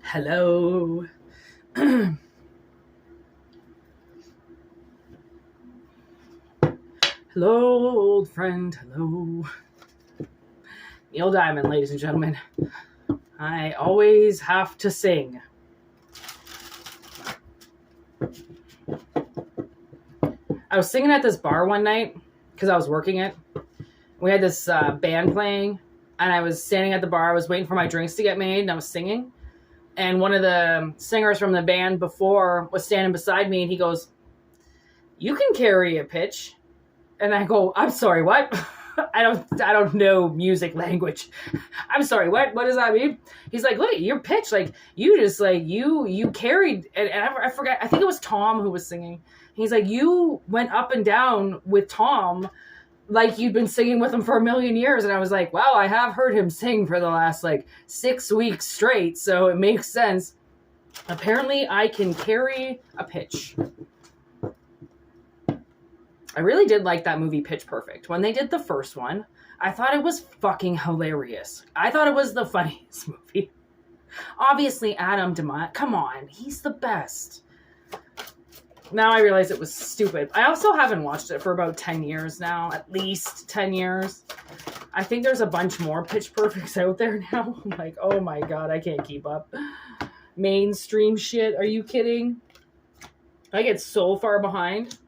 Hello. Hello, old friend. Hello. Neil Diamond, ladies and gentlemen. I always have to sing. I was singing at this bar one night because I was working it. We had this band playing, and I was standing at the bar. I was waiting for my drinks to get made, and I was singing. And one of the singers from the band before was standing beside me, and he goes, "You can carry a pitch." And I go, "I'm sorry, what?" I don't know music language. "I'm sorry, what? What does that mean?" He's like, "Look at your pitch. Like, you just, like, you carried," and I forgot, I think it was Tom who was singing. He's like, "You went up and down with Tom like you'd been singing with him for a million years." And I was like, "Wow, I have heard him sing for the last, 6 weeks straight, so it makes sense." Apparently, I can carry a pitch. I really did like that movie Pitch Perfect. When they did the first one, I thought it was fucking hilarious. I thought it was the funniest movie. Obviously, Adam DeMott, come on, he's the best. Now I realize it was stupid. I also haven't watched it for about 10 years now, at least 10 years. I think there's a bunch more Pitch Perfects out there now. I'm like, oh my God, I can't keep up. Mainstream shit, are you kidding? I get so far behind.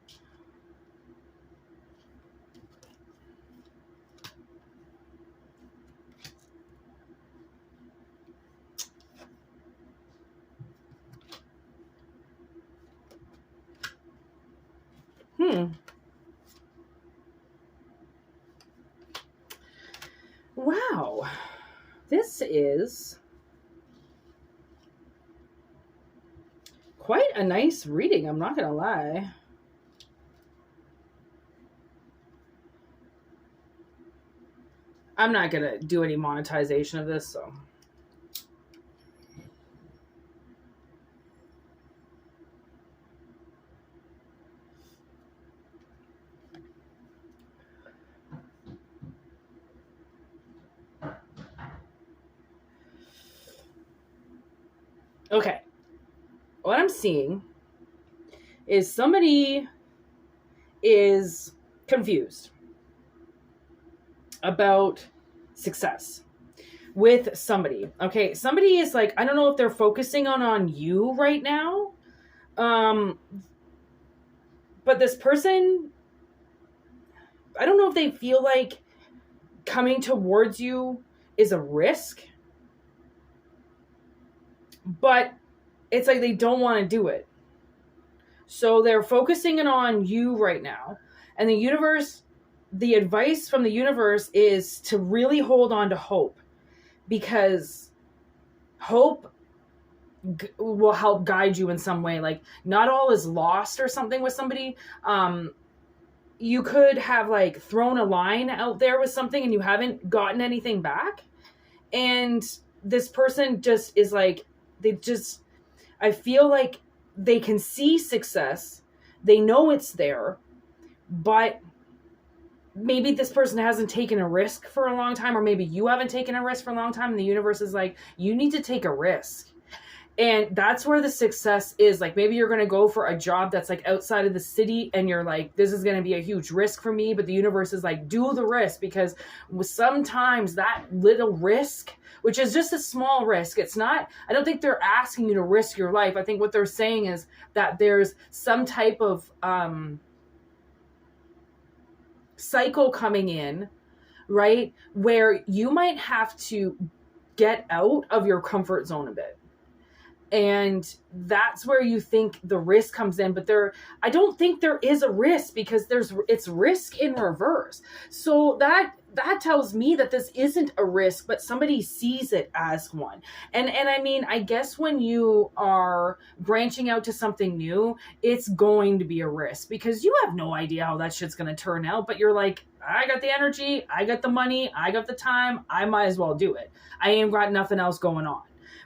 Wow. This is quite a nice reading, I'm not going to lie. I'm not going to do any monetization of this, so. Okay. What I'm seeing is somebody is confused about success with somebody. Okay, somebody is like, I don't know if they're focusing on you right now. But this person, I don't know if they feel like coming towards you is a risk. But it's like they don't want to do it. So they're focusing on you right now. And the universe, the advice from the universe is to really hold on to hope. Because hope will help guide you in some way. Like, not all is lost or something with somebody. You could have, like, thrown a line out there with something and you haven't gotten anything back. And this person just is like, I feel like they can see success. They know it's there, but maybe this person hasn't taken a risk for a long time, or maybe you haven't taken a risk for a long time, and the universe is like, you need to take a risk. And that's where the success is. Like, maybe you're going to go for a job that's, like, outside of the city, and you're like, this is going to be a huge risk for me, but the universe is like, do the risk, because sometimes that little risk, which is just a small risk, it's not, I don't think they're asking you to risk your life. I think what they're saying is that there's some type of cycle coming in, right, where you might have to get out of your comfort zone a bit. And that's where you think the risk comes in. But I don't think there is a risk, because it's risk in reverse. So that tells me that this isn't a risk, but somebody sees it as one. And I mean, I guess when you are branching out to something new, it's going to be a risk, because you have no idea how that shit's going to turn out. But you're like, I got the energy, I got the money, I got the time, I might as well do it. I ain't got nothing else going on,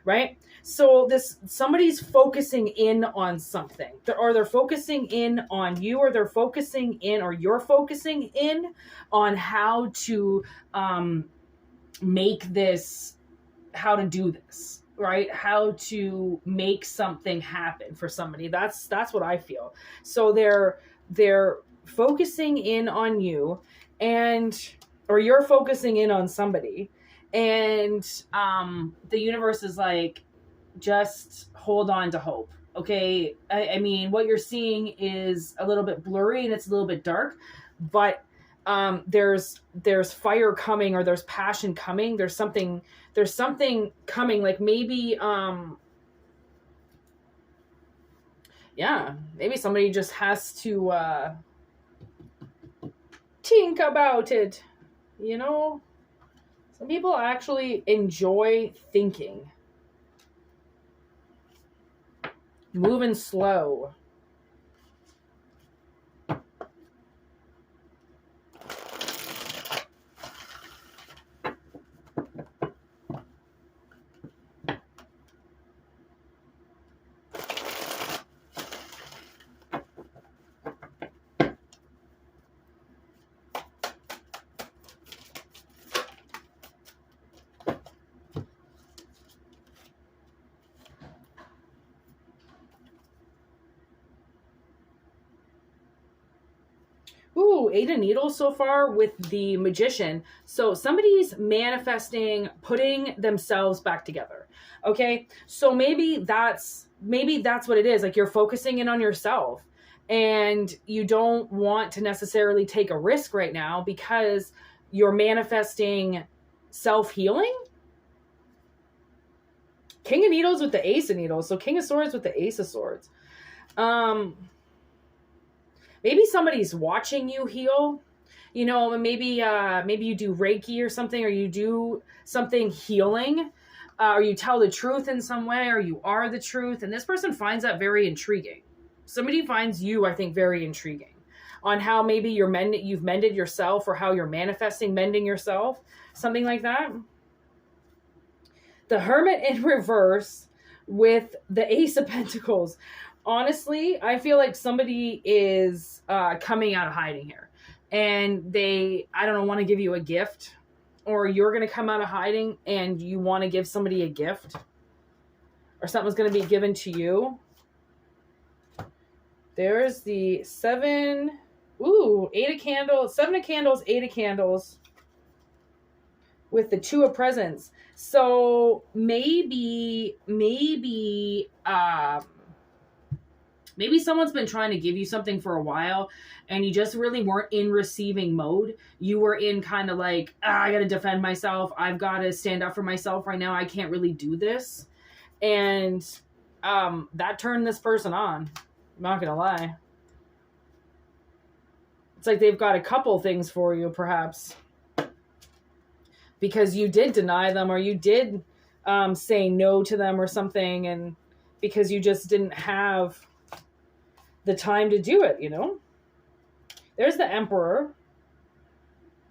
right? So somebody's focusing in on something, or they're focusing in on you, or you're focusing in on how to make this, how to do this. right? How to make something happen for somebody. That's what I feel. So they're focusing in on you, and or you're focusing in on somebody, and the universe is like, just hold on to hope. Okay. I mean, what you're seeing is a little bit blurry and it's a little bit dark, but there's fire coming, or there's passion coming. There's something coming. Like maybe, yeah, maybe somebody just has to, think about it. You know, some people actually enjoy thinking. Moving slow. Ooh, 8 of Needles so far with the Magician. So somebody's manifesting, putting themselves back together. Okay, so maybe that's what it is. Like, you're focusing in on yourself, and you don't want to necessarily take a risk right now because you're manifesting self-healing. King of Needles with the Ace of Needles. So King of Swords with the Ace of Swords. Maybe somebody's watching you heal. You know, maybe you do Reiki or something, or you do something healing, or you tell the truth in some way, or you are the truth. And this person finds that very intriguing. Somebody finds you, I think, very intriguing on how maybe you've mended yourself, or how you're manifesting mending yourself, something like that. The Hermit in reverse with the Ace of Pentacles. Honestly, I feel like somebody is coming out of hiding here, and I don't know, want to give you a gift, or you're going to come out of hiding and you want to give somebody a gift, or something's going to be given to you. There's the 7, 8 of Candles, 7 of Candles, 8 of Candles with the 2 of Presents. So maybe someone's been trying to give you something for a while, and you just really weren't in receiving mode. You were in kind of like, I got to defend myself. I've got to stand up for myself right now. I can't really do this. And that turned this person on. I'm not going to lie. It's like they've got a couple things for you, perhaps, because you did deny them, or you did say no to them or something, and because you just didn't have the time to do it, you know? There's the Emperor.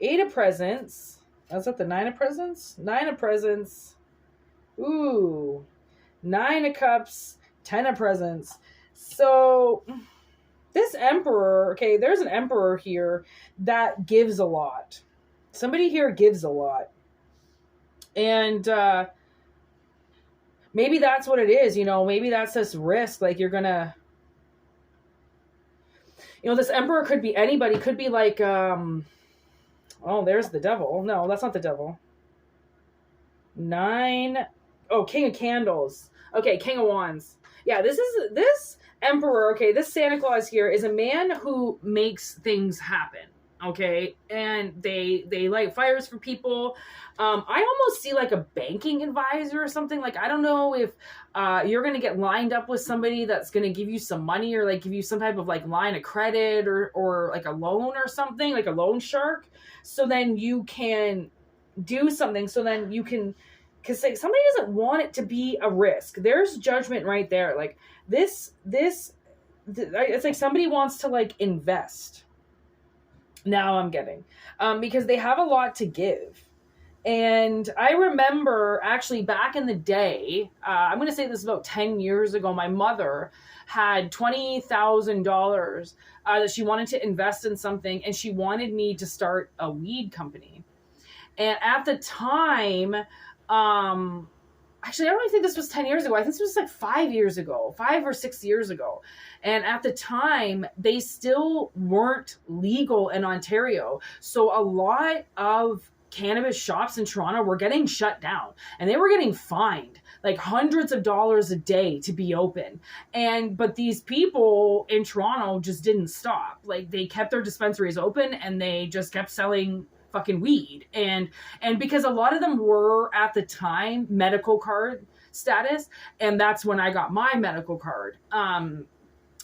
8 of Presents. Is that the 9 of Presents? 9 of Presents. Ooh. 9 of Cups. 10 of Presents. So this Emperor, okay, there's an Emperor here that gives a lot. Somebody here gives a lot. And maybe that's what it is, you know? Maybe that's this risk. Like, you're going to... You know, this Emperor could be anybody. Could be like, oh, there's the Devil. No, that's not the Devil. 9. Oh, King of Candles. Okay, King of Wands. Yeah, this Emperor, okay, this Santa Claus here is a man who makes things happen. Okay, and they light fires for people. I almost see like a banking advisor or something. Like, I don't know if you're going to get lined up with somebody that's going to give you some money, or like give you some type of like line of credit, or like a loan or something, like a loan shark. So then you can do something. So then you can, because like somebody doesn't want it to be a risk. There's judgment right there. Like this, it's like somebody wants to like invest. Now I'm getting, because they have a lot to give. And I remember actually back in the day, I'm going to say this is about 10 years ago, my mother had $20,000 that she wanted to invest in something, and she wanted me to start a weed company. And at the time, actually, I don't even think this was 10 years ago. I think this was like 5 or 6 years ago. And at the time, they still weren't legal in Ontario. So a lot of cannabis shops in Toronto were getting shut down, and they were getting fined like hundreds of dollars a day to be open. But these people in Toronto just didn't stop. Like, they kept their dispensaries open, and they just kept selling fucking weed. And because a lot of them were at the time medical card status, and that's when I got my medical card.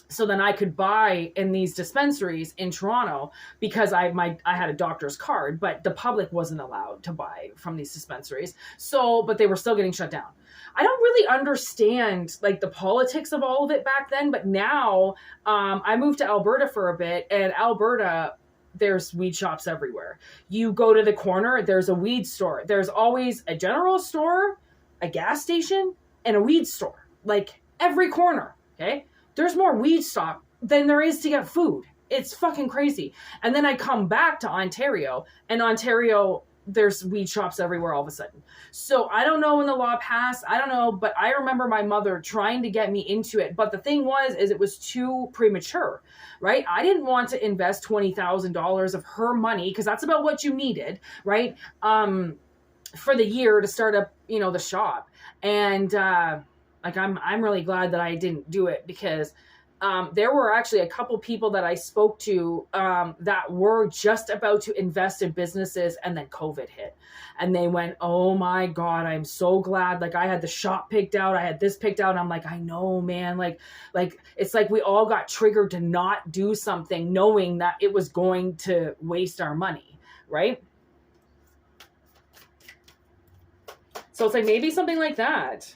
So then I could buy in these dispensaries in Toronto because I had a doctor's card, but the public wasn't allowed to buy from these dispensaries. So, but they were still getting shut down. I don't really understand like the politics of all of it back then, but now I moved to Alberta for a bit, and Alberta, there's weed shops everywhere. You go to the corner, there's a weed store. There's always a general store, a gas station, and a weed store. Like every corner, okay? There's more weed stock than there is to get food. It's fucking crazy. And then I come back to Ontario, and Ontario, there's weed shops everywhere all of a sudden. So I don't know when the law passed. I don't know, but I remember my mother trying to get me into it. But the thing is it was too premature, right? I didn't want to invest $20,000 of her money, because that's about what you needed, right? For the year to start up, the shop. And, like, I'm really glad that I didn't do it, because there were actually a couple people that I spoke to that were just about to invest in businesses, and then COVID hit. And they went, oh my God, I'm so glad. Like, I had the shop picked out. I had this picked out. And I'm like, I know, man. Like it's like we all got triggered to not do something knowing that it was going to waste our money, right? So it's like maybe something like that.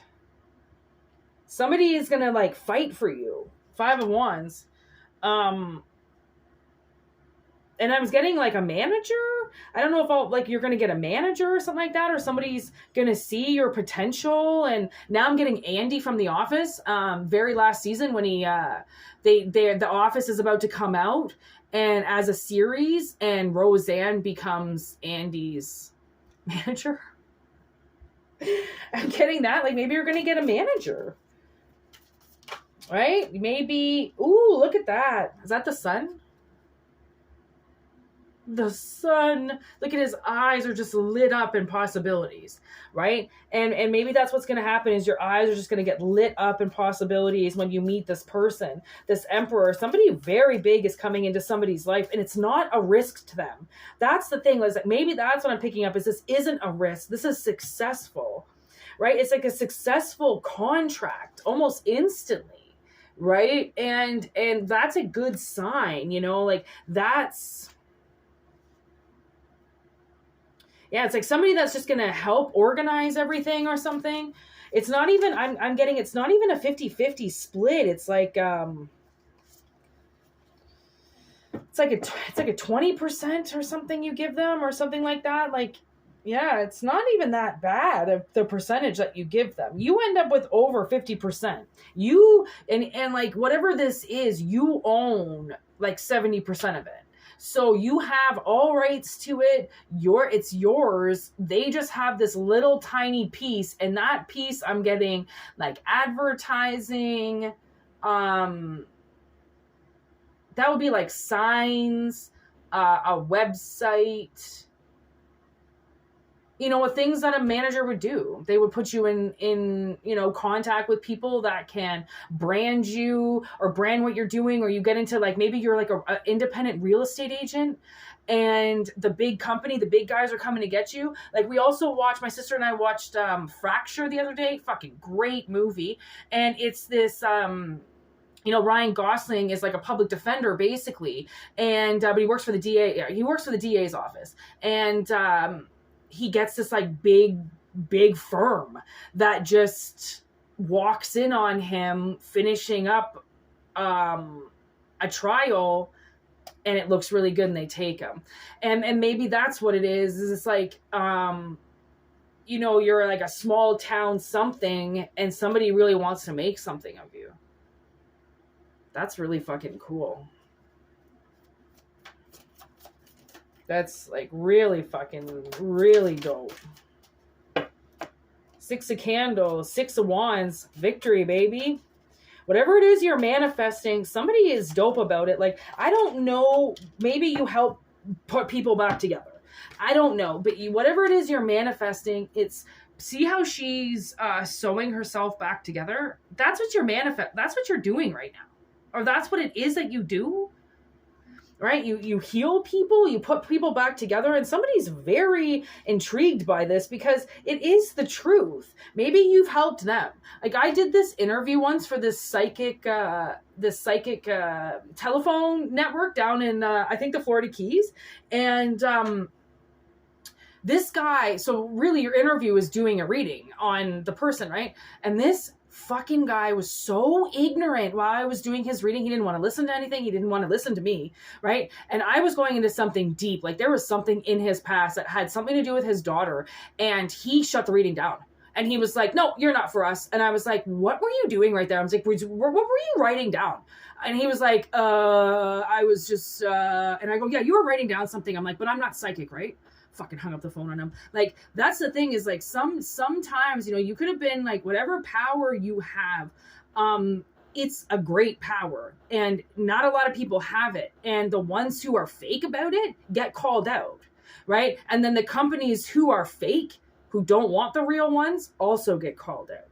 Somebody is going to like fight for you. 5 of Wands. And I was getting like a manager. I don't know if you're going to get a manager or something like that, or somebody's going to see your potential. And now I'm getting Andy from The Office. Very last season when The Office is about to come out, and as a series, and Roseanne becomes Andy's manager. I'm getting that. Like, maybe you're going to get a manager. Right? Maybe. Ooh, look at that. Is that the sun? The sun. Look at his eyes are just lit up in possibilities, right? And maybe that's what's going to happen, is your eyes are just going to get lit up in possibilities when you meet this person, this emperor. Somebody very big is coming into somebody's life, and it's not a risk to them. That's the thing, is that maybe that's what I'm picking up, is this isn't a risk. This is successful, right? It's like a successful contract almost instantly. Right. And that's a good sign, like it's like somebody that's just going to help organize everything or something. It's not even, I'm getting, it's not even a 50-50 split. It's like, it's like a 20% or something you give them or something like that. Like, yeah, it's not even that bad of the percentage that you give them. You end up with over 50%. You, and like whatever this is, you own like 70% of it. So you have all rights to it. It's yours. They just have this little tiny piece, and that piece I'm getting like advertising. That would be like signs, a website. Things that a manager would do. They would put you in contact with people that can brand you or brand what you're doing, or you get into like, maybe you're like a independent real estate agent, and the big company, the big guys are coming to get you. Like, we also my sister and I watched Fracture the other day. Fucking great movie. And it's this, Ryan Gosling is like a public defender basically. And, but he works for the DA. He works for the DA's office. And, he gets this like big firm that just walks in on him finishing up a trial, and it looks really good, and they take him. And maybe that's what it is it's like, you're like a small town something, and somebody really wants to make something of you. That's really fucking cool. That's like really fucking really dope. Six of Candles, Six of Wands, victory, baby. Whatever it is you're manifesting, somebody is dope about it. Like, I don't know, maybe you help put people back together. I don't know, but whatever it is you're manifesting, see how she's sewing herself back together? That's what that's what you're doing right now. Or that's what it is that you do. Right? You heal people, you put people back together, and somebody's very intrigued by this because it is the truth. Maybe you've helped them. Like, I did this interview once for this psychic telephone network down in I think the Florida Keys, and this guy, so really your interview is doing a reading on the person, right? And this fucking guy was so ignorant while I was doing his reading. He didn't want to listen to anything. He didn't want to listen to me, right? And I was going into something deep. Like, there was something in his past that had something to do with his daughter, and he shut the reading down. And he was like, no, you're not for us. And I was like, what were you doing right there? I was like, what were you writing down? And he was like, I was just, and I go, yeah, you were writing down something. I'm like, but I'm not psychic, right? Fucking hung up the phone on him. Like, that's the thing, is like, sometimes, you know, you could have been like, whatever power you have, it's a great power, and not a lot of people have it. And the ones who are fake about it get called out, right? And then the companies who are fake, who don't want the real ones, also get called out.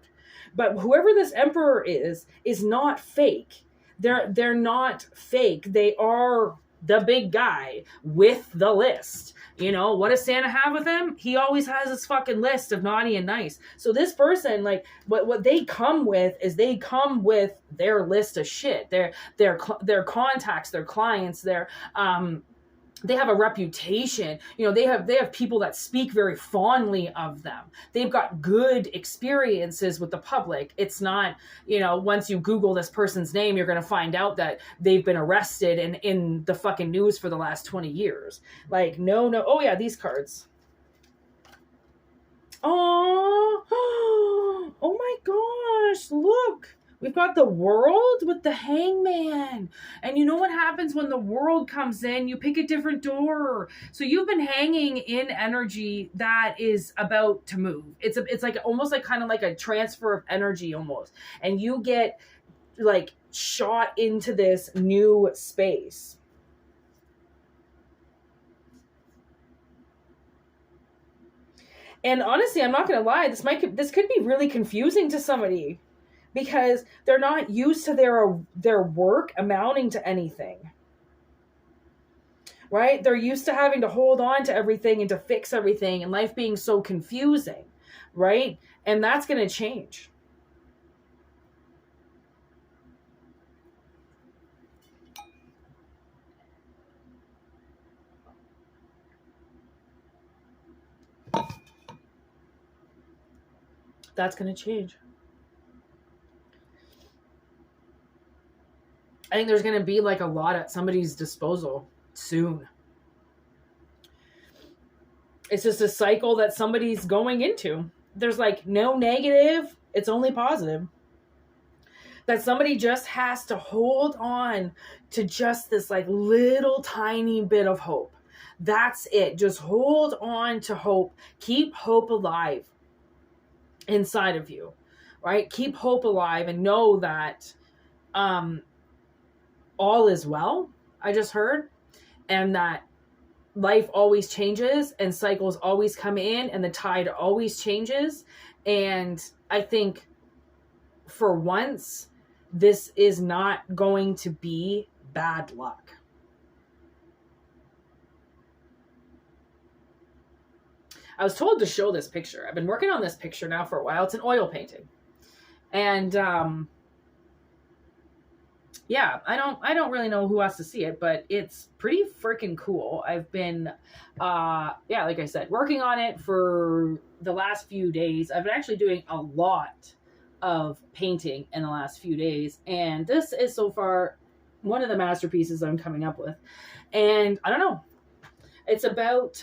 But whoever this emperor is not fake. They're not fake. They are the big guy with the list. You know, what does Santa have with him? He always has his fucking list of naughty and nice. So this person, like, what they come with is they come with their list of shit. Their contacts, their clients, they have a reputation. You know, they have people that speak very fondly of them. They've got good experiences with the public. It's not, you know, once you Google this person's name, you're going to find out that they've been arrested and in the fucking news for the last 20 years. Like, no. Oh yeah, these cards. Oh my gosh, look. We've got the World with the Hangman. And you know what happens when the World comes in? You pick a different door. So you've been hanging in energy that is about to move. It's like almost like kind of like a transfer of energy almost. And you get like shot into this new space. And honestly, I'm not going to lie, this could be really confusing to somebody, because they're not used to their work amounting to anything, right? They're used to having to hold on to everything and to fix everything, and life being so confusing, right? And that's going to change. That's going to change. I think there's going to be like a lot at somebody's disposal soon. It's just a cycle that somebody's going into. There's like no negative. It's only positive. That somebody just has to hold on to just this like little tiny bit of hope. That's it. Just hold on to hope. Keep hope alive inside of you, right? Keep hope alive and know that, all is well, I just heard, and that life always changes and cycles always come in and the tide always changes. And I think for once, this is not going to be bad luck. I was told to show this picture. I've been working on this picture now for a while. It's an oil painting. And, yeah, I don't really know who has to see it, but it's pretty freaking cool. I've been, like I said, working on it for the last few days. I've been actually doing a lot of painting in the last few days, and this is so far one of the masterpieces I'm coming up with. And I don't know, it's about,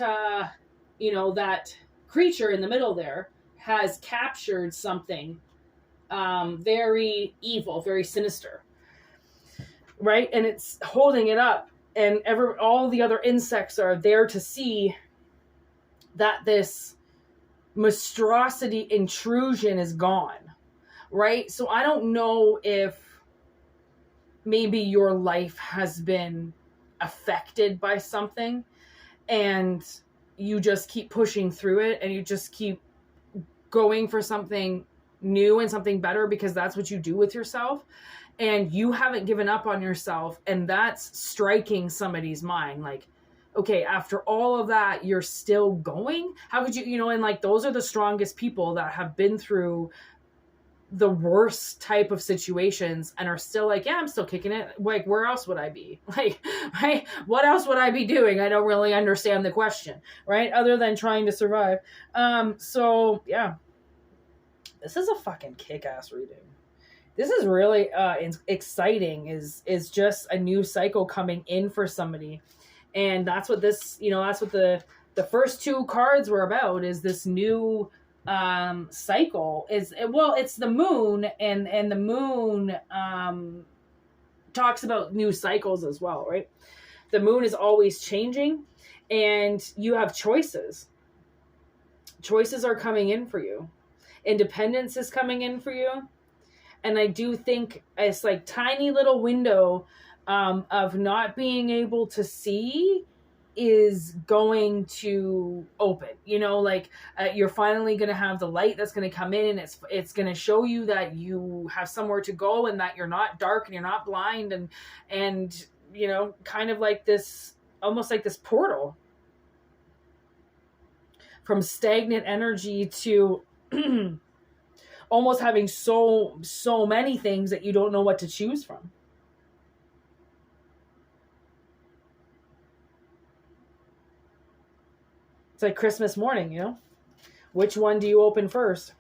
that creature in the middle there has captured something very evil, very sinister. Right? And it's holding it up, and all the other insects are there to see that this monstrosity intrusion is gone, right? So I don't know if maybe your life has been affected by something and you just keep pushing through it and you just keep going for something new and something better because that's what you do with yourself, and you haven't given up on yourself, and that's striking somebody's mind. Like, okay, after all of that, you're still going? How could you, you know, and like those are the strongest people that have been through the worst type of situations and are still like, yeah, I'm still kicking it. Like, where else would I be? Like, right? What else would I be doing? I don't really understand the question, right? Other than trying to survive. So yeah, this is a fucking kick-ass reading. This is really exciting. Is just a new cycle coming in for somebody, and that's what this, you know, that's what the first two cards were about. Is this new cycle? Is, well, it's the moon, and the moon talks about new cycles as well, right? The moon is always changing, and you have choices. Choices are coming in for you. Independence is coming in for you. And I do think it's like tiny little window of not being able to see is going to open, you know, like you're finally going to have the light that's going to come in, and it's going to show you that you have somewhere to go and that you're not dark and you're not blind, and, you know, kind of like this, almost like this portal from stagnant energy to almost having so many things that you don't know what to choose from. It's like Christmas morning, you know? Which one do you open first?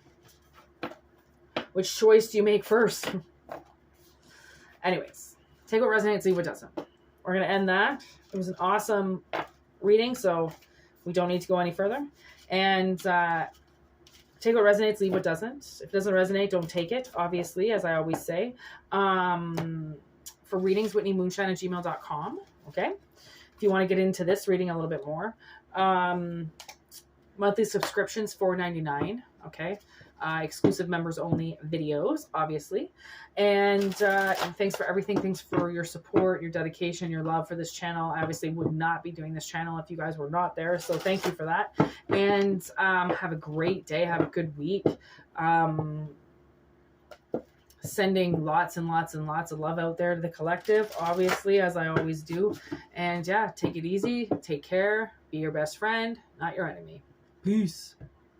Which choice do you make first? Anyways, take what resonates, leave what doesn't. We're going to end that. It was an awesome reading, so we don't need to go any further. And take what resonates, leave what doesn't. If it doesn't resonate, don't take it, obviously, as I always say. For readings, whitneymoonshine@gmail.com. Okay? If you want to get into this reading a little bit more. Monthly subscriptions, $4.99. Okay? Exclusive members only videos, obviously. And thanks for everything. Thanks for your support, your dedication, your love for this channel. I obviously would not be doing this channel if you guys were not there. So thank you for that. And have a great day. Have a good week. Sending lots and lots and lots of love out there to the collective, obviously, as I always do. And yeah, take it easy. Take care. Be your best friend, not your enemy. Peace.